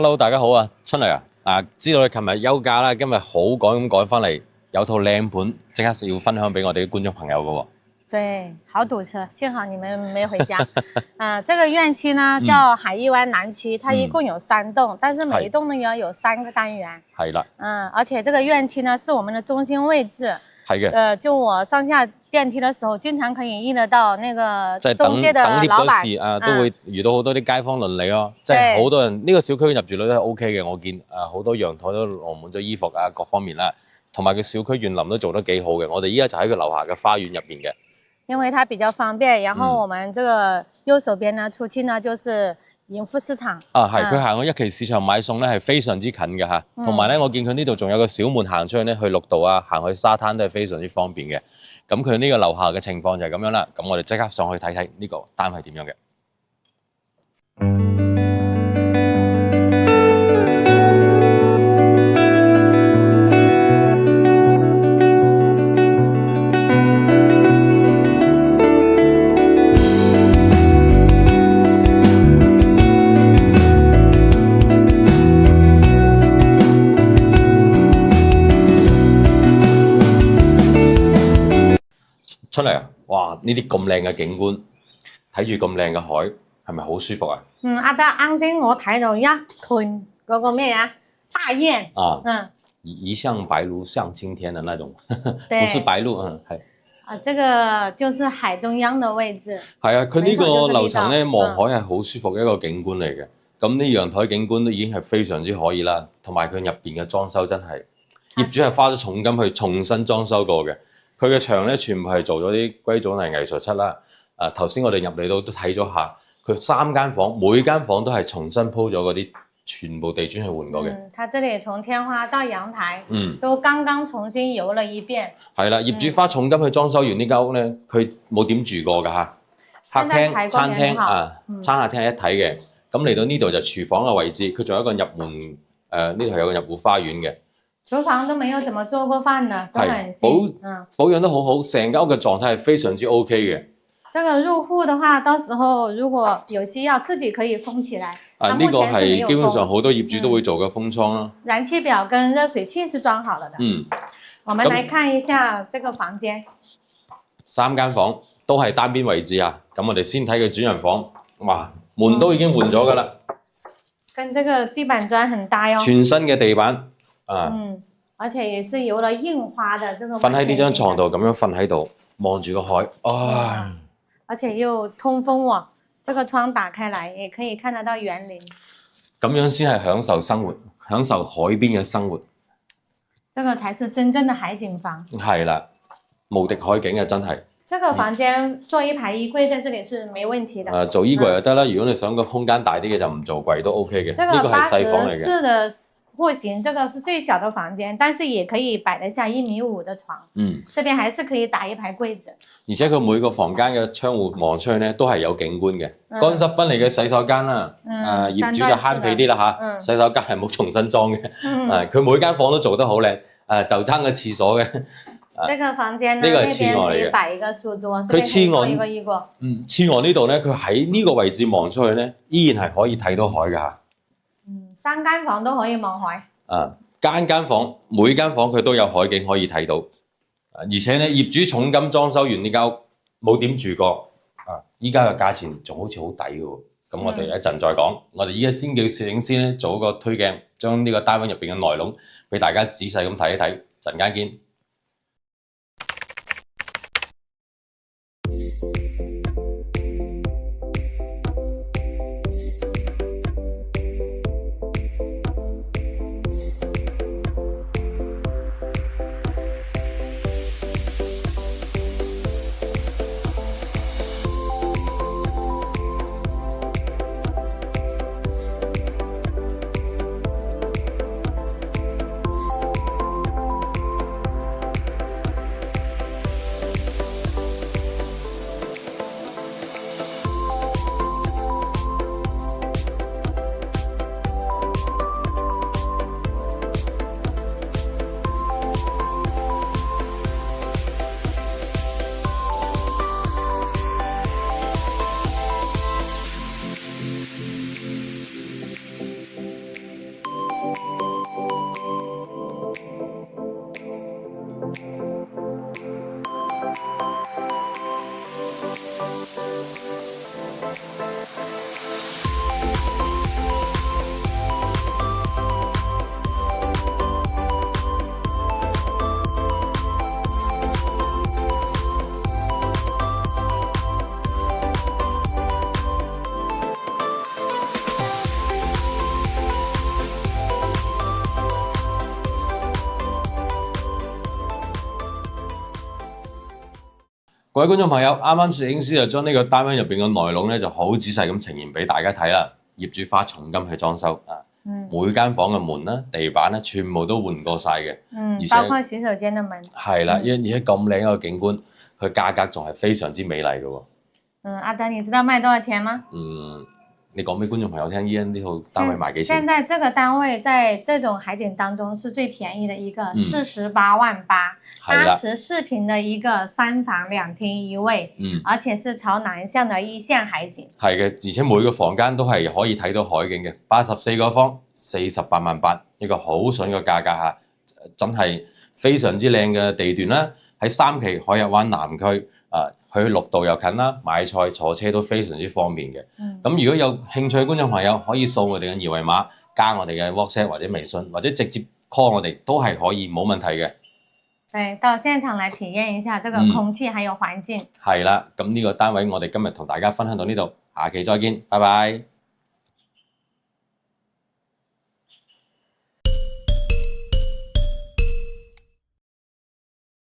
Hello， 大家好啊，春嚟啊！知道你琴日休假啦，今日好趕咁趕翻嚟，有套靚盤，即刻要分享俾我哋啲觀眾朋友噶喎。对，好堵车，幸好你们没回家。这个院期呢叫海逸湾南区，它一共有3栋，但是每一栋呢有3个单元。係啦。而且这个院期呢是我们的中心位置。係嘅。就我上下電梯的時候，經常可以遇得到那個即係中介的老闆時啊，都會遇到好多啲街坊鄰里咯。即係好多人呢個小區入住率都係 OK 嘅，我見好多陽台都晾滿咗衣服啊，各方面啦，同埋個小區園林都做得幾好嘅。我哋依家就喺佢樓下嘅花園入邊嘅。因為它比較方便，然後我們這個右手邊呢，出去呢就是盈富市場。係佢行去一期市場買餸咧係非常之近嘅嚇，同埋咧我見佢呢度仲有個小門行出去咧去綠道啊，行去沙灘都係非常之方便嘅。咁佢呢個樓下嘅情況就係咁樣啦。咁我哋即刻上去睇睇呢個單係點樣嘅。出嚟啊！哇！呢啲咁靚嘅景觀，睇住咁靚嘅海，係咪好舒服啊？阿德啱先我睇到一團嗰個咩啊大雁啊，一向白鷺上青天的那種，不是白鷺，係。這個就是海中央的位置。係啊，佢呢個樓層咧望海係好舒服嘅一個景觀嚟嘅。咁呢陽台景觀都已經係非常之可以啦，同埋佢入邊嘅裝修真係業主係花咗重金去重新裝修過嘅。佢嘅牆咧全部係做咗啲硅藻泥藝術漆啦。頭先我哋入嚟都睇咗下，佢3間房，每間房都係重新鋪咗嗰啲全部地磚去換過嘅。它這裡從天花到陽台，都剛剛重新油了一遍。係啦，業主花重金去裝修完呢間屋咧，佢冇點住過㗎嚇。客廳、餐廳餐客廳係一體嘅。咁嚟到呢度就廚房嘅位置，佢仲有一個入門，呢度係有個入戶花園嘅。廚房都沒有怎麼做過飯的，都很新。保養得好好，成間屋嘅狀態係非常之 OK 嘅。這個入戶的話，到時候如果有需要，自己可以封起來。呢個係基本上好多業主都會做嘅封倉啦。燃氣表跟熱水器是裝好了的。我們來看一下這個房間。3間房都係單邊位置啊。咁我哋先睇佢主人房，哇，門都已經換咗㗎啦。跟這個地板磚很搭喲。全新嘅地板。而且也是有了印花的這種。瞓喺呢張床度咁樣瞓喺度，望住個海，而且又通風喎，這個窗打開來也可以看得到園林。咁樣先係享受生活，享受海邊嘅生活。這個才是真正的海景房。係啦，無敵海景啊，真係。這個房間做一排衣櫃在這裡是沒問題的。做衣櫃就得啦，如果你想個空間大啲嘅就唔做櫃都 OK 嘅。呢個係細房嚟嘅。戶型這個是最小的房間，但是也可以擺得下1.5米的床。這邊還是可以打一排櫃子。而且佢每個房間嘅窗戶望出去咧，都係有景觀嘅。乾濕分離嘅洗手間啦，業主就慳皮啲啦嚇。洗手間係冇重新裝嘅。佢每間房都做得好靚，就爭個廁所嘅。這個房間呢，呢邊可以擺一個書桌，佢黐岸一個衣櫃。黐岸呢度咧，佢喺呢個位置望出去咧，依然係可以睇到海㗎嚇。3間房都可以望海。間房每間房佢都有海景可以睇到。而且咧業主重金裝修完呢間屋冇點住過。依家嘅價錢仲好似好抵嘅喎。咁我哋一陣再講。我哋依家先叫攝影師咧做一個推鏡，將呢個單位入邊嘅內容俾大家仔細咁睇一睇。陣間見。各位觀眾朋友，啱啱攝影師就將呢個單位入邊嘅內籠咧就好仔細咁呈現俾大家睇啦。業主花重金去裝修啊，每間房嘅門啦、地板咧，全部都換過晒嘅。而且包括洗手間嘅門。係啦，而且咁靚一個景觀，佢價格仲係非常之美麗嘅喎。阿德，你知道賣多少錢嗎？你講俾觀眾朋友聽，依家呢套單位賣幾錢？現在這個單位在這種海景當中是最便宜的一個，48.8萬，84平的一個3房2廳1衛，而且是朝南向的一線海景。係嘅，而且每個房間都係可以睇到海景嘅，84個方，48.8萬，一個好筍嘅價格嚇，真係非常之靚嘅地段啦。喺3期海逸灣南區。去綠道又近啦，買菜坐車都非常之方便嘅。咁如果有興趣嘅觀眾朋友，可以掃我哋嘅二維碼，加我哋嘅 WhatsApp 或者微信，或者直接 call 我哋都係可以，冇問題嘅。對，到現場來體驗一下這個空氣還有環境。係啦，咁呢個單位我哋今日同大家分享到呢度，下期再見，拜拜。